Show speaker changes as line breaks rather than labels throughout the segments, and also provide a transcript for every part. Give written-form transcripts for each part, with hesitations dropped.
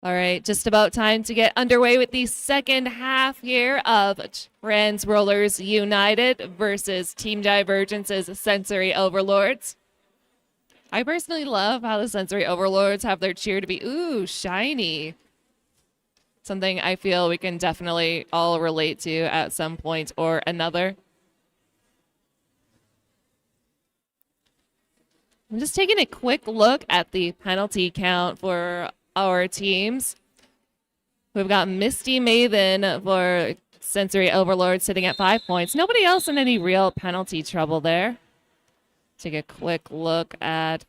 All right, just about time to get underway with the second half here of Trans Rollers United versus Team Divergence's Sensory Overlords. I personally love how the Sensory Overlords have their cheer to be, ooh, shiny. Something I feel we can definitely all relate to at some point or another. I'm just taking a quick look at the penalty count for our teams. We've got Misty Maven for Sensory Overlord sitting at 5 points. Nobody else in any real penalty trouble there. Take a quick look at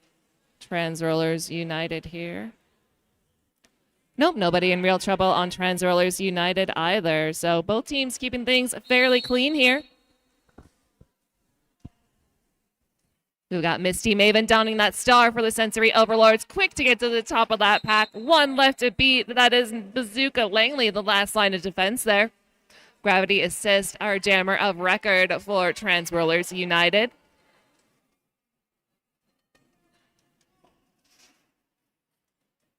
Trans Rollers United here. Nope, nobody in real trouble on Trans Rollers United either. So both teams keeping things fairly clean here. We've got Misty Maven downing that star for the Sensory Overlords. Quick to get to the top of that pack. One left to beat. That is Bazooka Langley, the last line of defense there. Gravity Assist, our jammer of record for Trans Rollers United.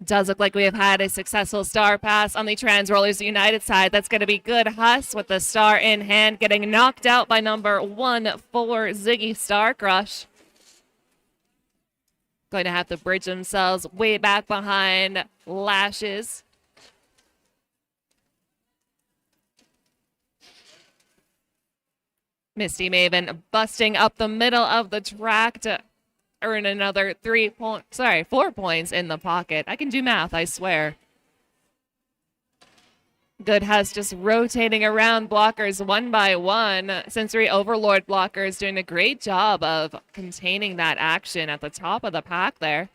Does look like we have had a successful star pass on the Trans Rollers United side. That's going to be good Huss with the star in hand, getting knocked out by number 1 for Ziggy Star Crush. Going to have to bridge themselves way back behind Lashes. Misty Maven busting up the middle of the track to earn another 4 points in the pocket. I can do math, I swear. Good Huss just rotating around blockers one by one. Sensory Overlord blockers doing a great job of containing that action at the top of the pack there.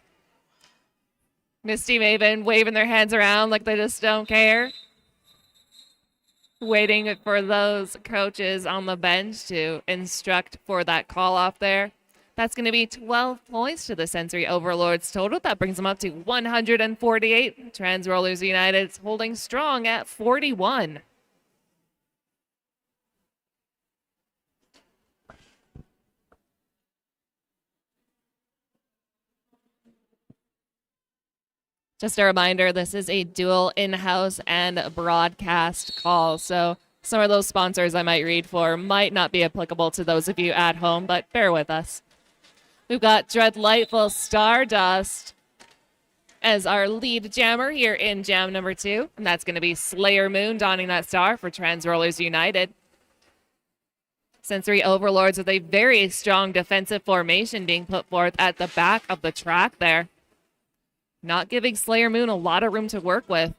Misty Maven waving their hands around like they just don't care. Waiting for those coaches on the bench to instruct for that call off there. That's going to be 12 points to the Sensory Overlords total. That brings them up to 148. Trans Rollers United holding strong at 41. Just a reminder, this is a dual in-house and broadcast call. So some of those sponsors I might read for might not be applicable to those of you at home, but bear with us. We've got Dreadlightful Stardust as our lead jammer here in jam number 2. And that's going to be Slayer Moon donning that star for Trans Rollers United. Sensory Overlords with a very strong defensive formation being put forth at the back of the track there. Not giving Slayer Moon a lot of room to work with.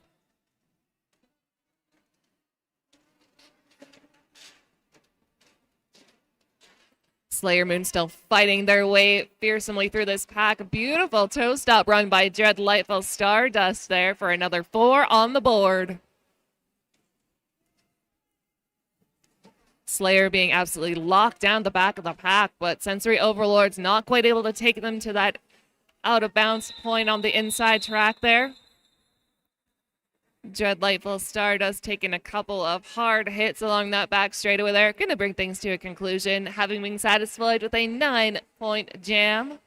Slayer Moon still fighting their way fearsomely through this pack. Beautiful toe stop run by Dreadlightful Stardust there for another 4 on the board. Slayer being absolutely locked down the back of the pack, but Sensory Overlord's not quite able to take them to that out of bounds point on the inside track there. Dreadlightful Stardust taking a couple of hard hits along that back straightaway there. Going to bring things to a conclusion, having been satisfied with a 9-point jam.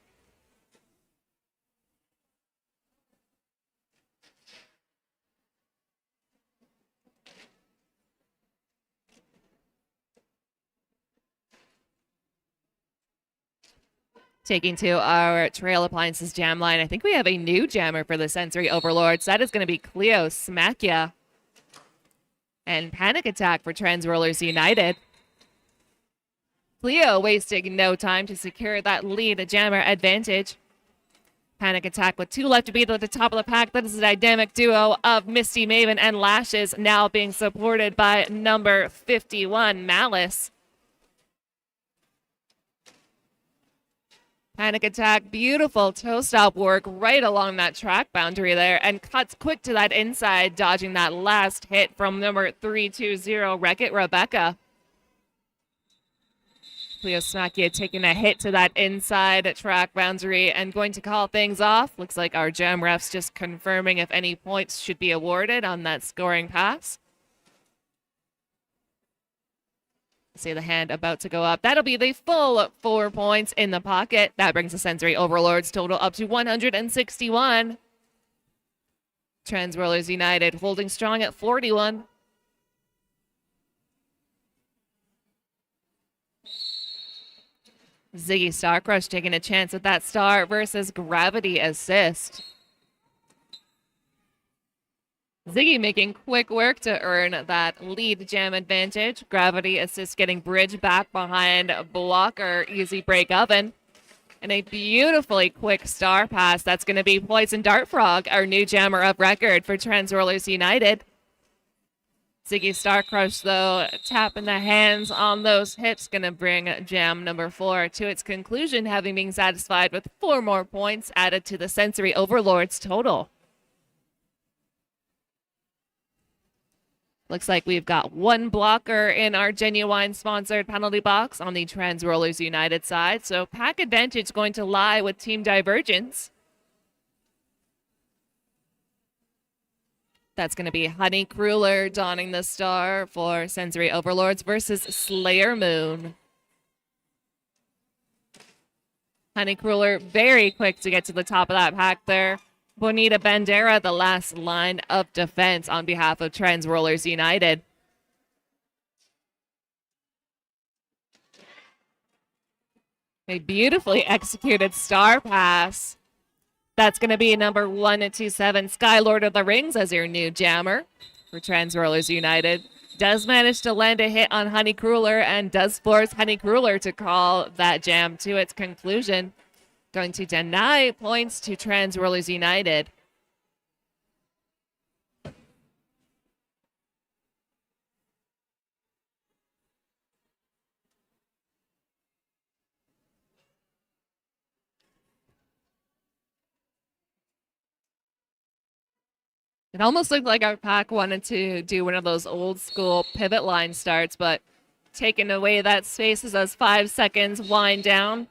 Taking to our Trail Appliances jam line, I think we have a new jammer for the Sensory Overlords. That is going to be Cleo Smakia. And Panic Attack for Trans Rollers United. Cleo wasting no time to secure that lead jammer advantage. Panic Attack with 2 left to beat at the top of the pack. That is a dynamic duo of Misty Maven and Lashes, now being supported by number 51, Malice. Panic Attack, beautiful toe stop work right along that track boundary there and cuts quick to that inside, dodging that last hit from number 320, Wreck-It Rebecca. Cleo Smakia taking a hit to that inside track boundary and going to call things off. Looks like our jam refs just confirming if any points should be awarded on that scoring pass. See the hand about to go up. That'll be the full 4 points in the pocket. That brings the Sensory Overlords total up to 161. Trans Rollers United holding strong at 41. Ziggy Starcrush taking a chance at that star versus Gravity Assist. Ziggy making quick work to earn that lead jam advantage. Gravity Assist getting bridge back behind blocker, easy break oven. And a beautifully quick star pass. That's going to be Poison Dart Frog, our new jammer of record for Trans Rollers United. Ziggy Starcrush, though, tapping the hands on those hips, going to bring jam number 4 to its conclusion, having been satisfied with 4 more points added to the Sensory Overlord's total. Looks like we've got 1 blocker in our Genuine sponsored penalty box on the Trans Rollers United side, so pack advantage going to lie with Team Divergence. That's going to be Honey Crueler donning the star for Sensory Overlords versus Slayer Moon. Honey Crueler very quick to get to the top of that pack there. Bonita Bandera, the last line of defense on behalf of Trans Rollers United. A beautifully executed star pass. That's going to be number 127, Skylord of the Rings, as your new jammer for Trans Rollers United. Does manage to land a hit on Honey Crueler and does force Honey Crueler to call that jam to its conclusion. Going to deny points to Trans Rollers United. It almost looked like our pack wanted to do one of those old school pivot line starts, but taking away that space as those 5 seconds wind down.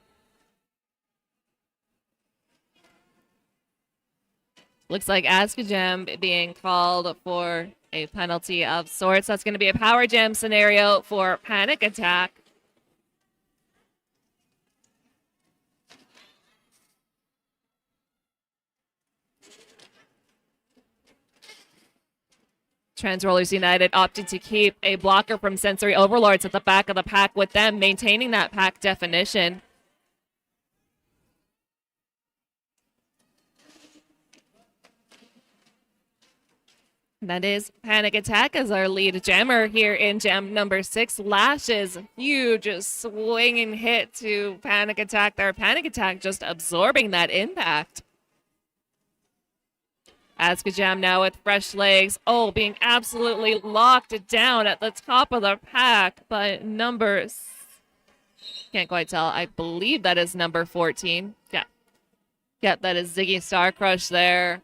Looks like Aska Jam being called for a penalty of sorts. That's going to be a power jam scenario for Panic Attack. Trans Rollers United opted to keep a blocker from Sensory Overlords at the back of the pack with them, maintaining that pack definition. That is Panic Attack as our lead jammer here in jam number 6. Lashes, huge swinging hit to Panic Attack there. Panic Attack just absorbing that impact. Aska Jam now with fresh legs. Oh, being absolutely locked down at the top of the pack by numbers. Can't quite tell. I believe that is number 14. Yeah. Yeah, that is Ziggy Starcrush there,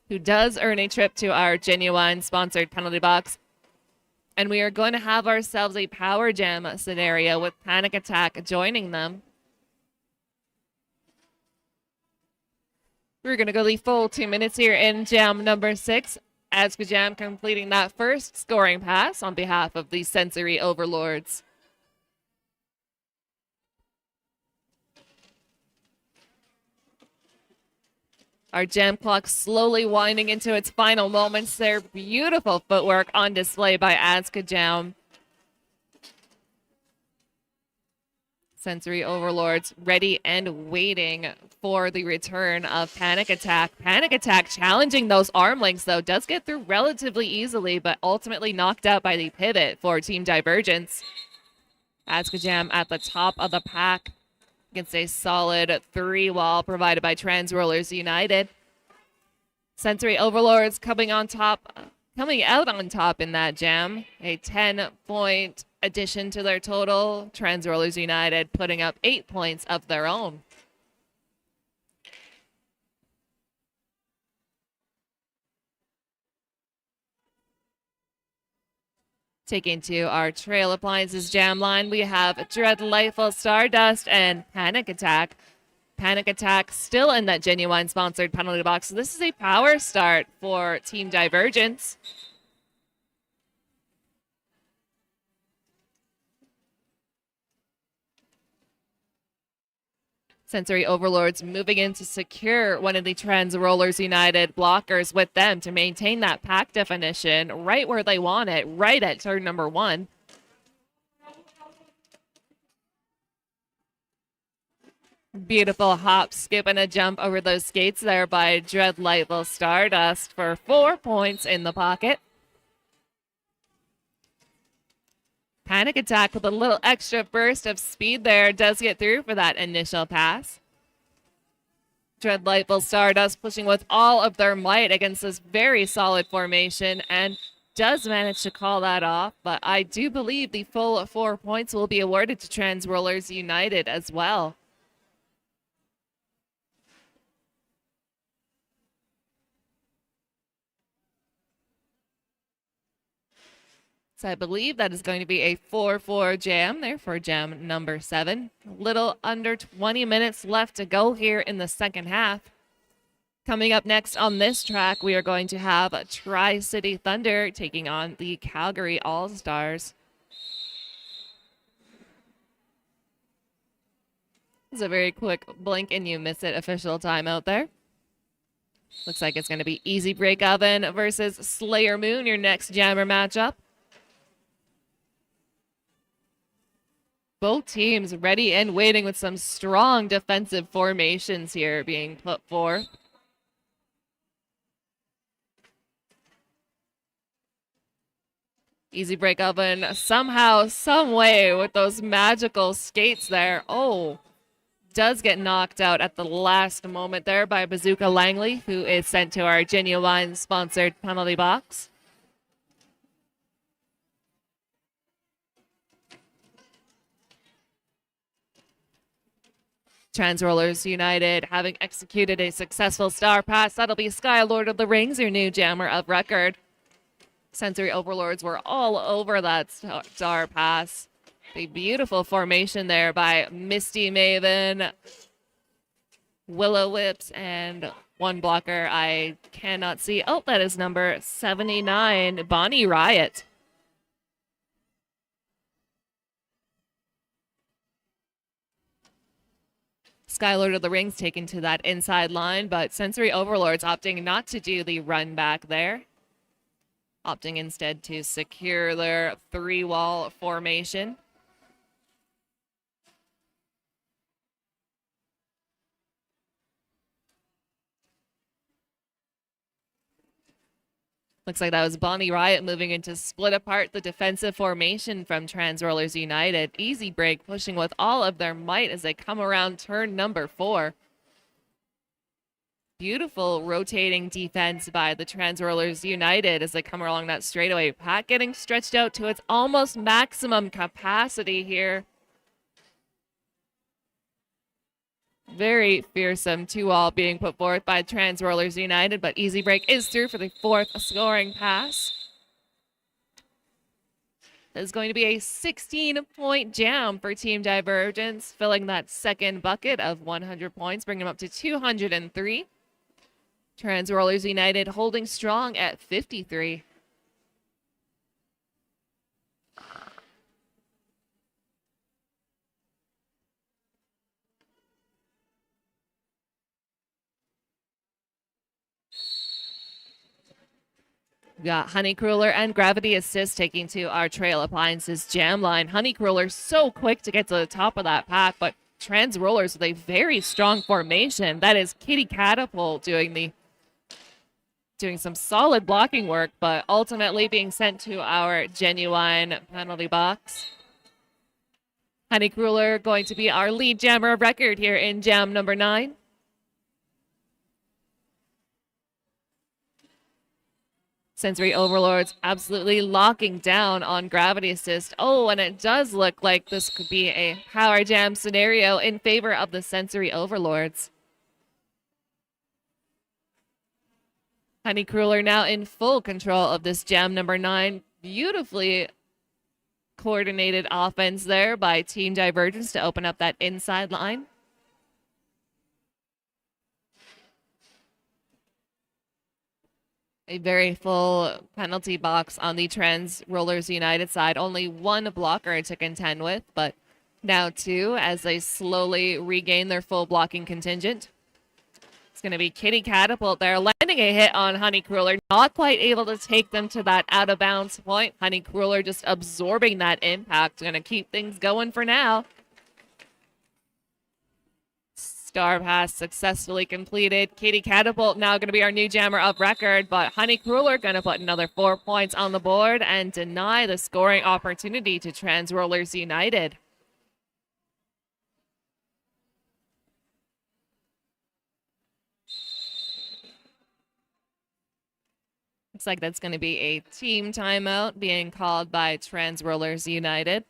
who does earn a trip to our Genuine sponsored penalty box. And we are going to have ourselves a power jam scenario with Panic Attack joining them. We're going to go the full 2 minutes here in jam number 6. Aska Jam completing that first scoring pass on behalf of the Sensory Overlords. Our jam clock slowly winding into its final moments there. Beautiful footwork on display by Aska Jam. Sensory Overlords ready and waiting for the return of Panic Attack. Panic Attack challenging those arm links, though, does get through relatively easily, but ultimately knocked out by the pivot for Team Divergence. Aska Jam at the top of the pack against a solid 3-wall provided by Trans Rollers United. Sensory Overlords coming out on top in that jam. A 10-point addition to their total. Trans Rollers United putting up 8 points of their own. Taking to our Trail Appliances jam line, we have Dreadlightful Stardust and Panic Attack. Panic Attack still in that Genuine sponsored penalty box. So this is a power start for Team Divergence. Sensory Overlords moving in to secure one of the Trans Rollers United blockers with them to maintain that pack definition right where they want it, right at turn number 1. Beautiful hop, skip, and a jump over those skates there by Dreadlightful Stardust for 4 points in the pocket. Panic Attack with a little extra burst of speed there does get through for that initial pass. Dreadlightful Stardust pushing with all of their might against this very solid formation and does manage to call that off, but I do believe the full 4 points will be awarded to Trans Rollers United as well. So I believe that is going to be a 4-4 jam there for jam number 7. A little under 20 minutes left to go here in the second half. Coming up next on this track, we are going to have Tri-City Thunder taking on the Calgary All-Stars. It's a very quick blink and you miss it official timeout there. Looks like it's going to be Easy Break Oven versus Slayer Moon, your next jammer matchup. Both teams ready and waiting with some strong defensive formations here being put forth. Easy Break Oven somehow, some way with those magical skates there. Oh, does get knocked out at the last moment there by Bazooka Langley, who is sent to our Genuine sponsored penalty box. Trans Rollers United having executed a successful star pass. That'll be Sky Lord of the Rings, your new jammer of record. Sensory Overlords were all over that star pass. A beautiful formation there by Misty Maven, Willow Whips, and one blocker I cannot see. Oh, that is number 79, Bonnie Riot. Skylord of the Rings taken to that inside line, but Sensory Overlords opting not to do the run back there. Opting instead to secure their 3-wall formation. Looks like that was Bonnie Riot moving in to split apart the defensive formation from Trans Rollers United. Easy Break pushing with all of their might as they come around turn number 4. Beautiful rotating defense by the Trans Rollers United as they come along that straightaway. Pack getting stretched out to its almost maximum capacity here. Very fearsome 2-all being put forth by Trans Rollers United, but Easy Break is through for the 4th scoring pass. There's going to be a 16-point jam for Team Divergence, filling that second bucket of 100 points, bringing them up to 203. Trans Rollers United holding strong at 53. We got Honeycrawler and Gravity Assist taking to our Trail Appliances jam line. Honeycrawler so quick to get to the top of that pack, but Trans Rollers with a very strong formation. That is Kitty Catapult doing some solid blocking work, but ultimately being sent to our Genuine penalty box. Honeycrawler going to be our lead jammer of record here in jam number 9. Sensory Overlords absolutely locking down on Gravity Assist. Oh, and it does look like this could be a power jam scenario in favor of the Sensory Overlords. Honeycrawler now in full control of this jam number 9. Beautifully coordinated offense there by Team Divergence to open up that inside line. A very full penalty box on the Trans Rollers United side. Only one blocker to contend with, but Now 2 as they slowly regain their full blocking contingent. It's going to be Kitty Catapult there, landing a hit on Honey Crueler. Not quite able to take them to that out of bounds point. Honey Crueler just absorbing that impact. Going to keep things going for now. Star Pass successfully completed. Kitty Catapult now going to be our new jammer of record, but Honey Crueler going to put another 4 points on the board and deny the scoring opportunity to Trans Rollers United. Looks like that's going to be a team timeout being called by Trans Rollers United.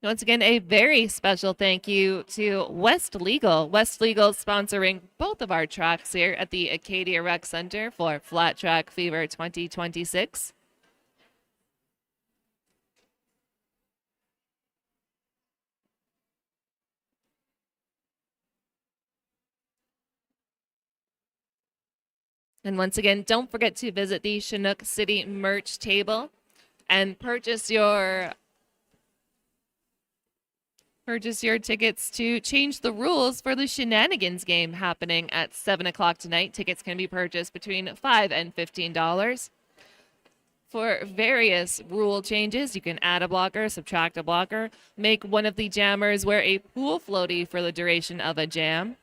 Once again, a very special thank you to West Legal. West Legal sponsoring both of our tracks here at the Acadia Rec Center for Flat Track Fever 2026. And once again, don't forget to visit the Chinook City merch table and purchase your tickets to change the rules for the Shenanigans game happening at 7 o'clock tonight. Tickets can be purchased between $5 and $15. For various rule changes, you can add a blocker, subtract a blocker, make one of the jammers wear a pool floaty for the duration of a jam.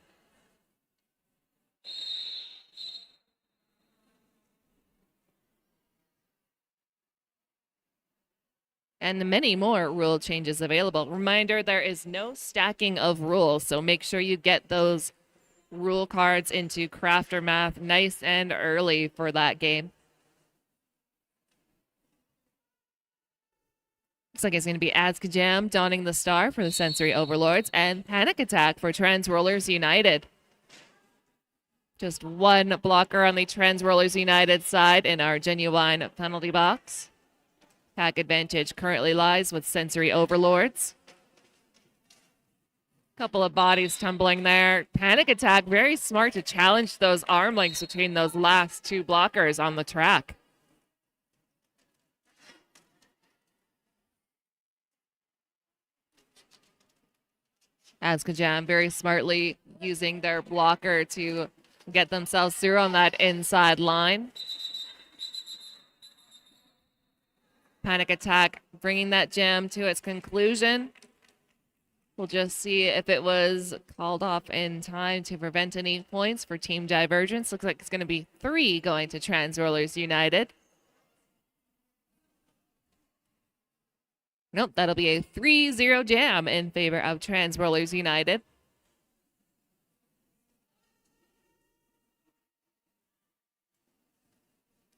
And many more rule changes available. Reminder, there is no stacking of rules, so make sure you get those rule cards into Crafter Math nice and early for that game. Looks like it's going to be Azkajam donning the star for the Sensory Overlords and Panic Attack for Trans Rollers United. Just one blocker on the Trans Rollers United side in our genuine penalty box. Pack advantage currently lies with Sensory Overlords. Couple of bodies tumbling there. Panic Attack, very smart to challenge those arm lengths between those last two blockers on the track. Azkajam very smartly using their blocker to get themselves through on that inside line. Panic Attack bringing that jam to its conclusion. We'll just see if it was called off in time to prevent any points for Team Divergence. Looks like it's going to be 3 going to Trans Rollers United. Nope, that'll be a 3-0 jam in favor of Trans Rollers United.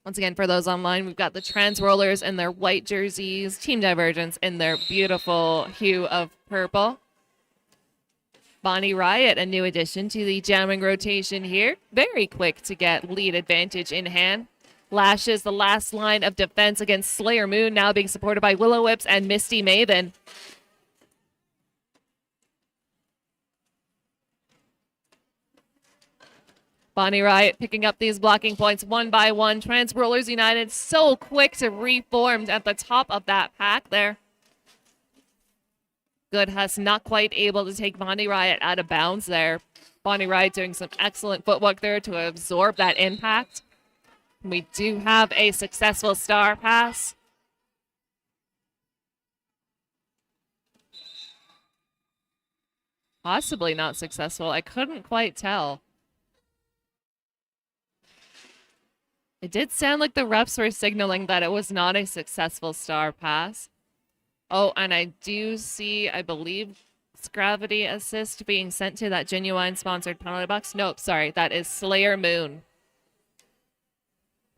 Once again, for those online, we've got the Trans Rollers in their white jerseys, Team Divergence in their beautiful hue of purple. Bonnie Riot, a new addition to the jamming rotation here. Very quick to get lead advantage in hand. Lashes the last line of defense against Slayer Moon, now being supported by Willow Whips and Misty Maven. Bonnie Riot picking up these blocking points one by one. Trans Rollers United so quick to reform at the top of that pack there. Good Huss not quite able to take Bonnie Riot out of bounds there. Bonnie Riot doing some excellent footwork there to absorb that impact. We do have a successful star pass. Possibly not successful. I couldn't quite tell. It did sound like the refs were signaling that it was not a successful star pass. Oh, and I do see, I believe, Gravity Assist being sent to that genuine sponsored penalty box. Nope, sorry, that is Slayer Moon.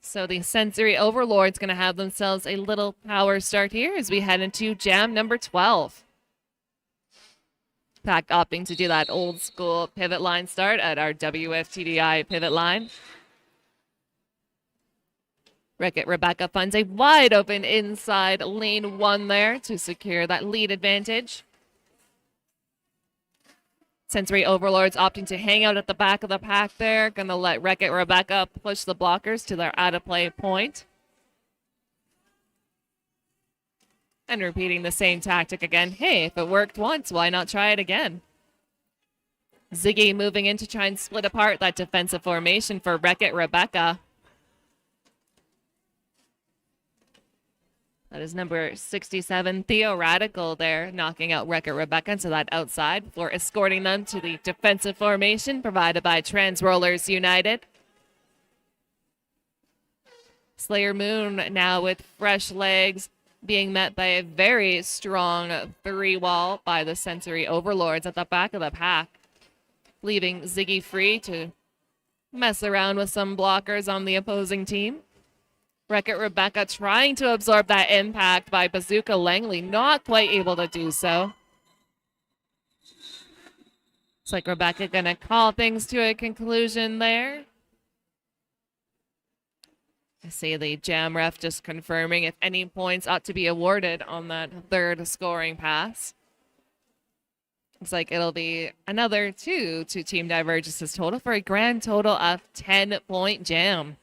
So the Sensory Overlord's going to have themselves a little power start here as we head into jam number 12. Pack opting to do that old school pivot line start at our WFTDI pivot line. Wreck-It Rebecca finds a wide open inside lane 1 there to secure that lead advantage. Sensory Overlords opting to hang out at the back of the pack there. Gonna let Wreck-It Rebecca push the blockers to their out of play point. And repeating the same tactic again. Hey, if it worked once, why not try it again? Ziggy moving in to try and split apart that defensive formation for Wreck-It Rebecca. That is number 67, Theo Radical there, knocking out Wreck-It Rebecca to that outside before escorting them to the defensive formation provided by Trans Rollers United. Slayer Moon now with fresh legs, being met by a very strong 3-wall by the Sensory Overlords at the back of the pack, leaving Ziggy free to mess around with some blockers on the opposing team. Wreck-It Rebecca trying to absorb that impact by Bazooka Langley, not quite able to do so. Looks like Rebecca gonna call things to a conclusion there. I see the jam ref just confirming if any points ought to be awarded on that third scoring pass. Looks like it'll be another 2 to Team Divergence's total for a grand total of 10-point jam.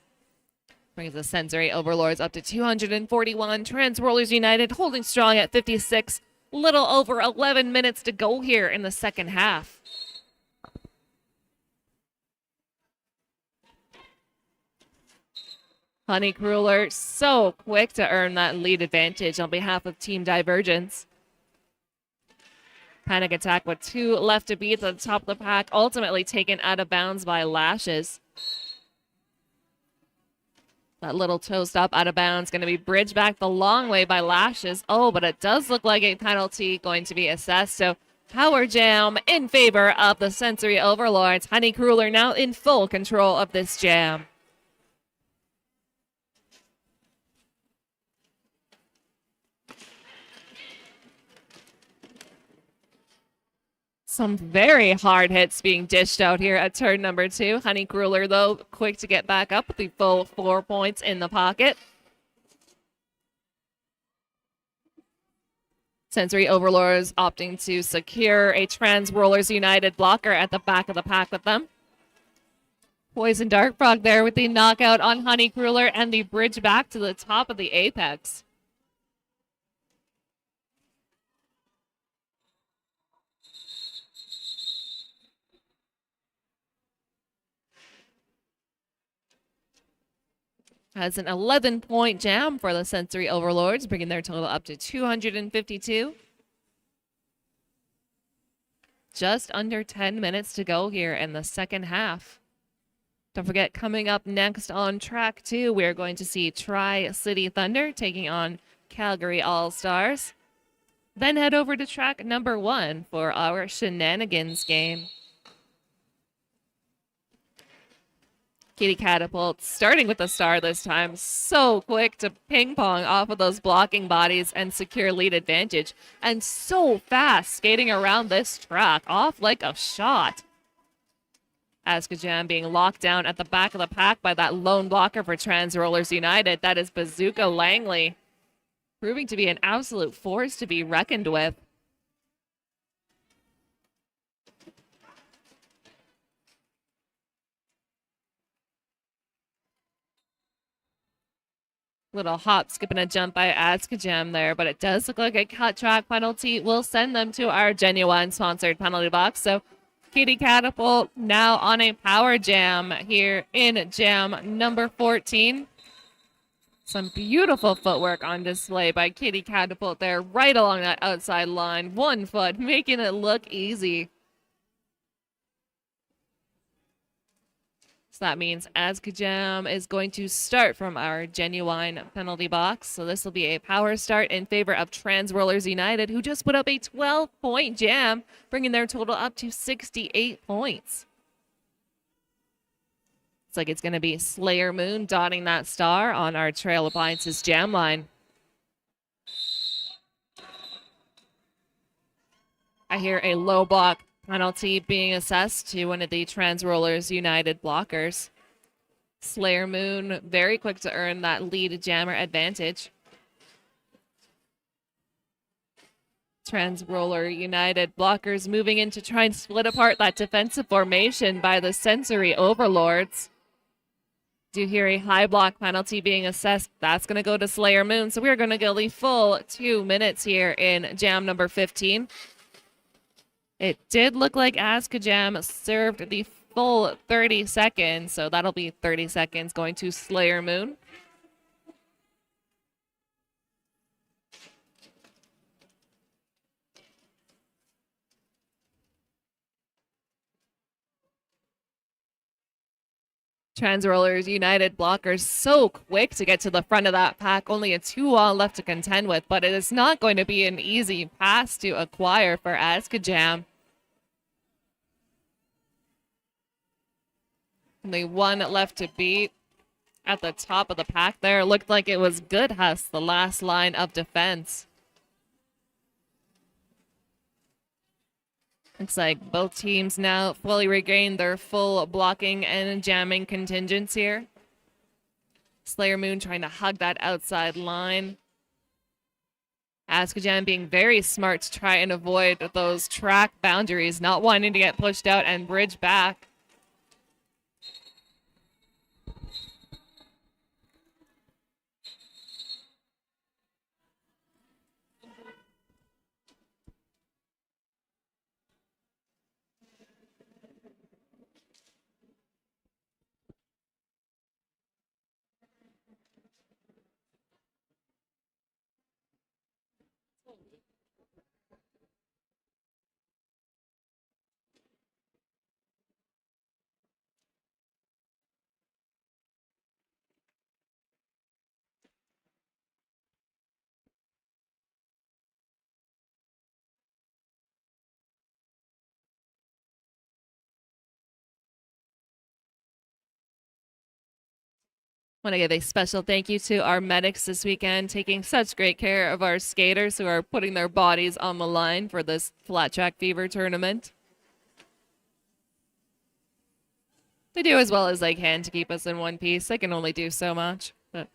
Brings the Sensory Overlords up to 241. Trans Rollers United holding strong at 56. Little over 11 minutes to go here in the second half. Honeycruller so quick to earn that lead advantage on behalf of Team Divergence. Panic Attack with 2 left to beat at the top of the pack, ultimately taken out of bounds by Lashes. That little toe stop out of bounds going to be bridged back the long way by Lashes. Oh, but it does look like a penalty going to be assessed. So Power Jam in favor of the Sensory Overlords. Honeycruller now in full control of this jam. Some very hard hits being dished out here at turn number 2. Honeycruller, though, quick to get back up with the full 4 points in the pocket. Sensory Overlords opting to secure a Trans Rollers United blocker at the back of the pack with them. Poison Dark Frog there with the knockout on Honeycruller and the bridge back to the top of the apex. Has an 11-point jam for the Sensory Overlords, bringing their total up to 252. Just under 10 minutes to go here in the second half. Don't forget, coming up next on track 2, we're going to see Tri-City Thunder taking on Calgary All-Stars. Then head over to track number 1 for our Shenanigans game. Kitty Catapult starting with the star this time. So quick to ping pong off of those blocking bodies and secure lead advantage. And so fast skating around this track off like a shot. Askajam being locked down at the back of the pack by that lone blocker for Trans Rollers United. That is Bazooka Langley. Proving to be an absolute force to be reckoned with. Little hop, skip, and a jump by Askajam there, but it does look like a cut track penalty will send them to our Genuine sponsored penalty box. So Kitty Catapult now on a power jam here in jam number 14. Some beautiful footwork on display by Kitty Catapult there, right along that outside line. 1 foot, making it look easy. So that means Askajam is going to start from our Genuine penalty box. So this will be a power start in favor of Trans Rollers United, who just put up a 12-point jam, bringing their total up to 68 points. Looks like it's going to be Slayer Moon dotting that star on our Trail Appliances jam line. I hear a low block penalty being assessed to one of the Trans Rollers United blockers. Slayer Moon very quick to earn that lead jammer advantage. Trans Roller United blockers moving in to try and split apart that defensive formation by the Sensory Overlords. Do hear a high block penalty being assessed. That's going to go to Slayer Moon. So we're going to go the full 2 minutes here in jam number 15. It did look like Askajam served the full 30 seconds. So that'll be 30 seconds going to Slayer Moon. Transrollers United blockers so quick to get to the front of that pack. Only a 2-wall left to contend with, but it is not going to be an easy pass to acquire for Askajam. Only one left to beat at the top of the pack there. Looked like it was Good Hus, the last line of defense. Looks like both teams now fully regained their full blocking and jamming contingents here. Slayer Moon trying to hug that outside line. Askajam being very smart to try and avoid those track boundaries, not wanting to get pushed out and bridge back. Want to give a special thank you to our medics this weekend, taking such great care of our skaters who are putting their bodies on the line for this Flat Track Fever tournament. They do as well as they can to keep us in one piece. They can only do so much. But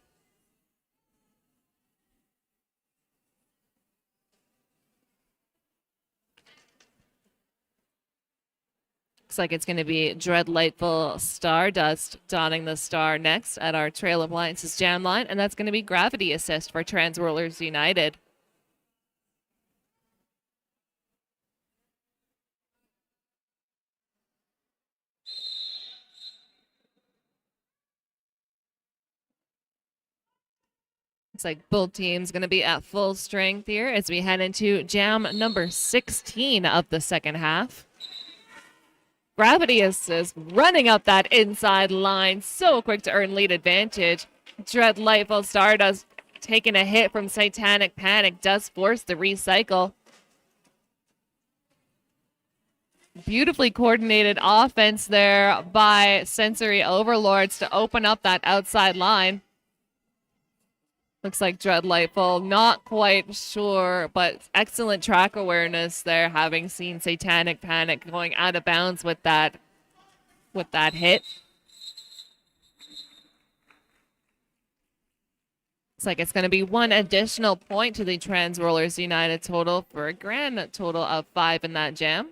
looks like it's going to be Dreadlightful Stardust donning the star next at our Trail Appliances jam line, and that's going to be Gravity Assist for Transrollers United. Looks like both teams going to be at full strength here as we head into jam number 16 of the second half. Gravity Assist running up that inside line, so quick to earn lead advantage. Dreadlightful Stardust taking a hit from Satanic Panic, does force the recycle. Beautifully coordinated offense there by Sensory Overlords to open up that outside line. Looks like Dreadlightful, not quite sure, but excellent track awareness there, having seen Satanic Panic going out of bounds with that hit. Looks like it's going to be one additional point to the Transrollers United total for a grand total of 5 in that jam.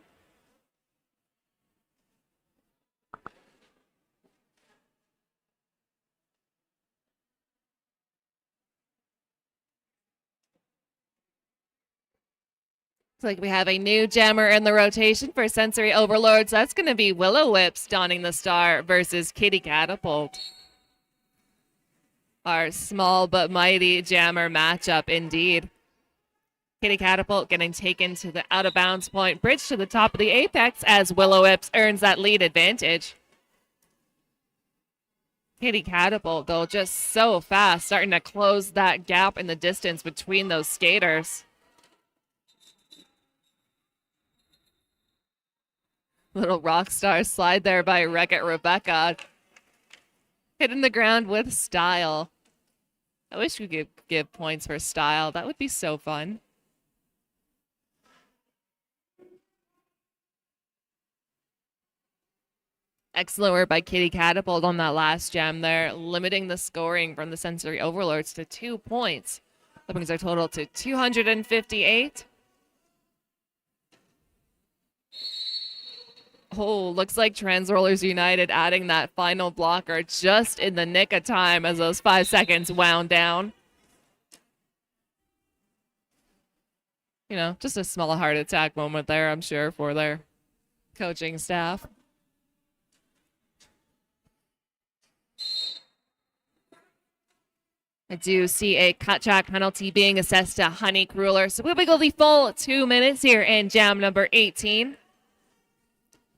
Looks like we have a new jammer in the rotation for Sensory Overlords. That's going to be Willow Whips donning the star versus Kitty Catapult. Our small but mighty jammer matchup indeed. Kitty Catapult getting taken to the out of bounds point, bridge to the top of the apex as Willow Whips earns that lead advantage. Kitty Catapult, though, just so fast, starting to close that gap in the distance between those skaters. Little rock star slide there by Wreck-It Rebecca. Hitting the ground with style. I wish we could give points for style. That would be so fun. Excellent work by Kitty Catapult on that last jam there, limiting the scoring from the Sensory Overlords to 2 points. That brings our total to 258. Oh, looks like Trans Rollers United adding that final blocker just in the nick of time as those 5 seconds wound down. You know, just a small heart attack moment there, I'm sure, for their coaching staff. I do see a cut track penalty being assessed to Honey Crueler. So we go the full 2 minutes here in jam number 18.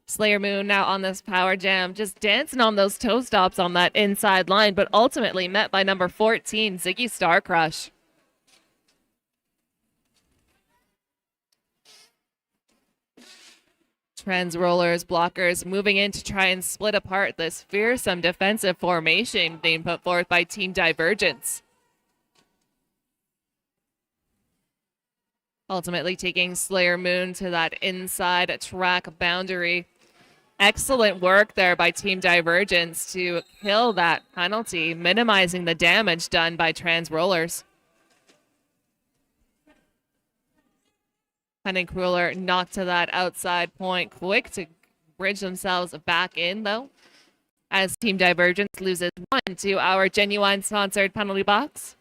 Slayer Moon now on this power jam, just dancing on those toe stops on that inside line, but ultimately met by number 14, Ziggy Star Crush. Trans Rollers, blockers moving in to try and split apart this fearsome defensive formation being put forth by Team Divergence. Ultimately taking Slayer Moon to that inside track boundary. Excellent work there by Team Divergence to kill that penalty, minimizing the damage done by Trans Rollers. Honey Crueler knocked to that outside point, quick to bridge themselves back in, though, as Team Divergence loses 1 to our Genuine sponsored penalty box.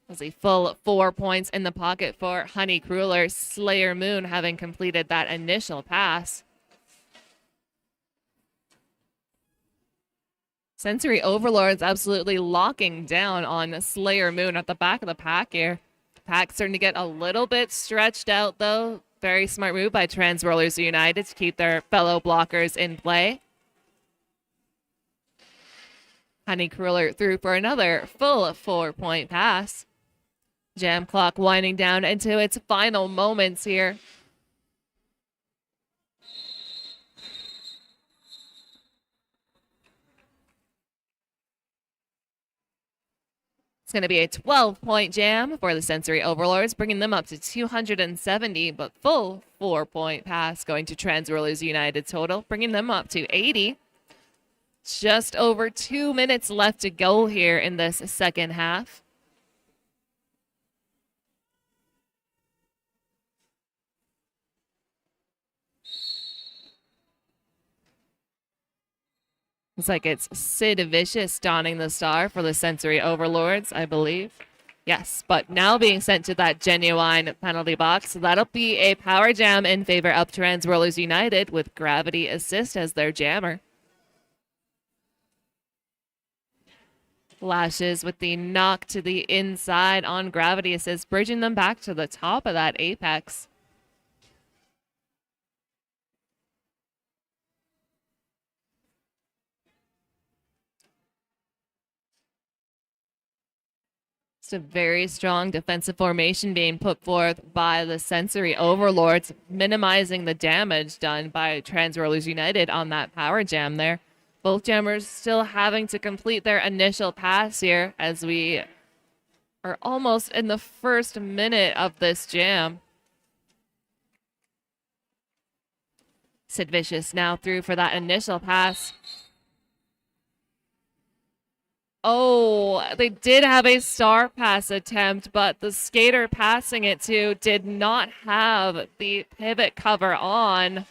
There's a full 4 points in the pocket for Honey Crueler, Slayer Moon having completed that initial pass. Sensory Overlords absolutely locking down on Slayer Moon at the back of the pack here. Pack starting to get a little bit stretched out, though. Very smart move by Trans Rollers United to keep their fellow blockers in play. Honey Crueler through for another full 4-point pass. Jam clock winding down into its final moments here. It's going to be a 12-point jam for the Sensory Overlords, bringing them up to 270, but full 4-point pass going to Trans Rollers United total, bringing them up to 80. Just over 2 minutes left to go here in this second half. Looks like it's Sid Vicious donning the star for the Sensory Overlords, I believe. Yes, but now being sent to that Genuine penalty box. So that'll be a power jam in favor of Trans Rollers United with Gravity Assist as their jammer. Lashes with the knock to the inside on Gravity Assist, bridging them back to the top of that apex. It's a very strong defensive formation being put forth by the Sensory Overlords, minimizing the damage done by Trans Rollers United on that power jam there. Both jammers still having to complete their initial pass here as we are almost in the first minute of this jam. Sid Vicious now through for that initial pass. Oh, they did have a star pass attempt, but the skater passing it to did not have the pivot cover on.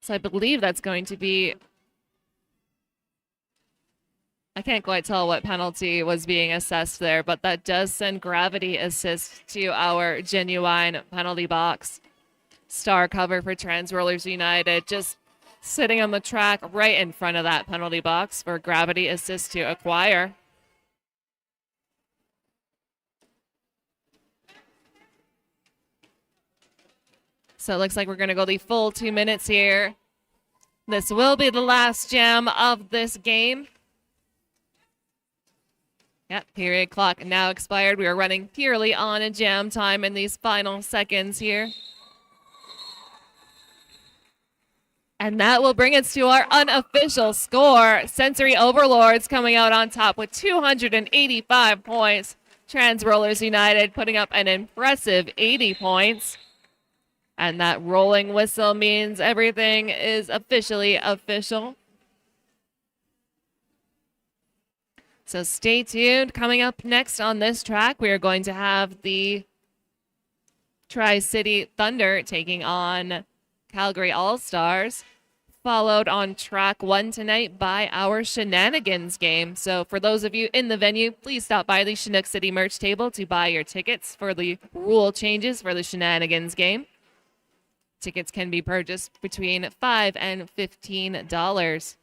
So I believe that's going to be... I can't quite tell what penalty was being assessed there, but that does send Gravity Assist to our Genuine penalty box. Star cover for Trans Rollers United, just sitting on the track right in front of that penalty box for Gravity Assist to acquire. So it looks like we're going to go the full 2 minutes here. This will be the last jam of this game. Yep, period clock now expired. We are running purely on a jam time in these final seconds here. And that will bring us to our unofficial score. Sensory Overlords coming out on top with 285 points. Trans Rollers United putting up an impressive 80 points. And that rolling whistle means everything is officially official. So stay tuned. Coming up next on this track, we are going to have the Tri-City Thunder taking on Calgary All-Stars, followed on track 1 tonight by our Shenanigans game. So for those of you in the venue, please stop by the Chinook City merch table to buy your tickets for the rule changes for the Shenanigans game. Tickets can be purchased between $5 and $15.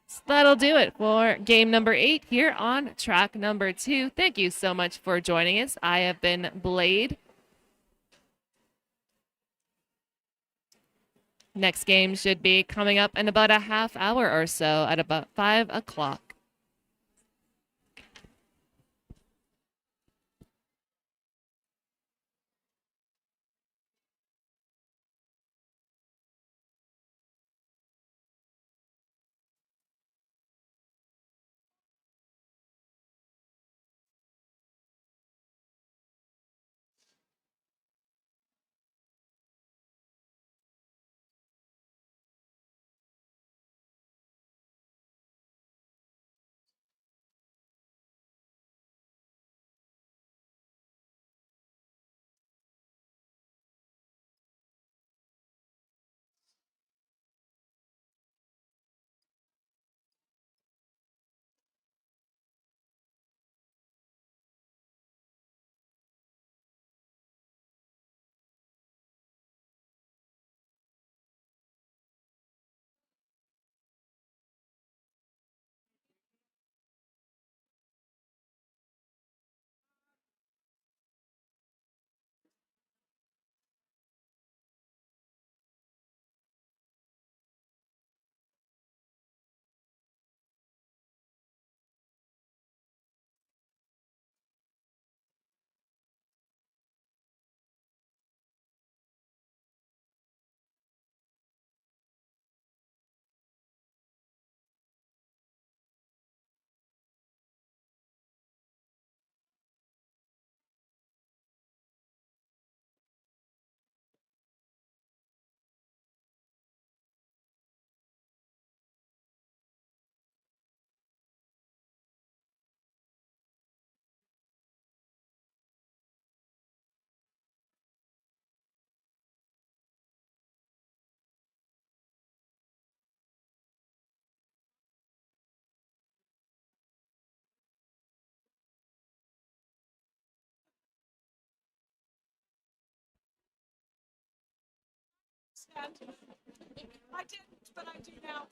So that'll do it for game number 8 here on track number 2. Thank you so much for joining us. I have been Blade. Next game should be coming up in about a half hour or so at about 5 o'clock.
I didn't, but I do now.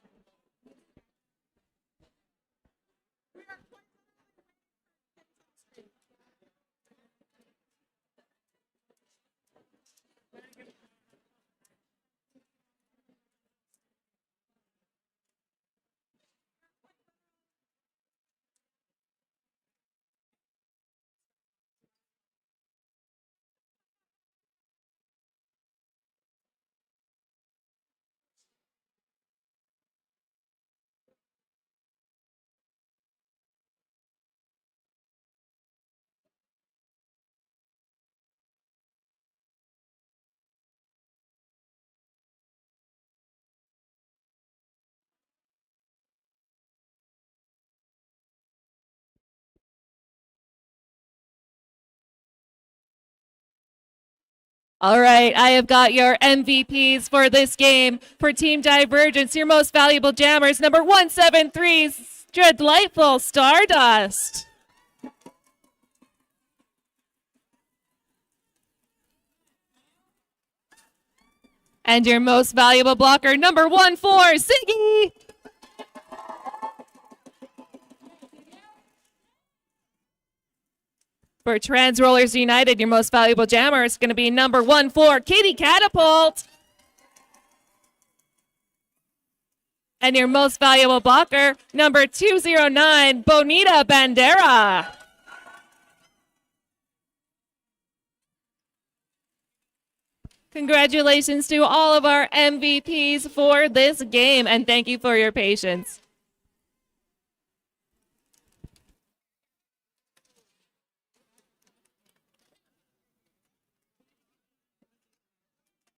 All right, I have got your MVPs for this game. For Team Divergence, your most valuable jammers, number 173, Delightful Stardust. And your most valuable blocker, number 14, Siggy. For Trans Rollers United, your most valuable jammer is going to be number 14, Katie Catapult. And your most valuable blocker, number 209, Bonita Bandera. Congratulations to all of our MVPs for this game, and thank you for your patience.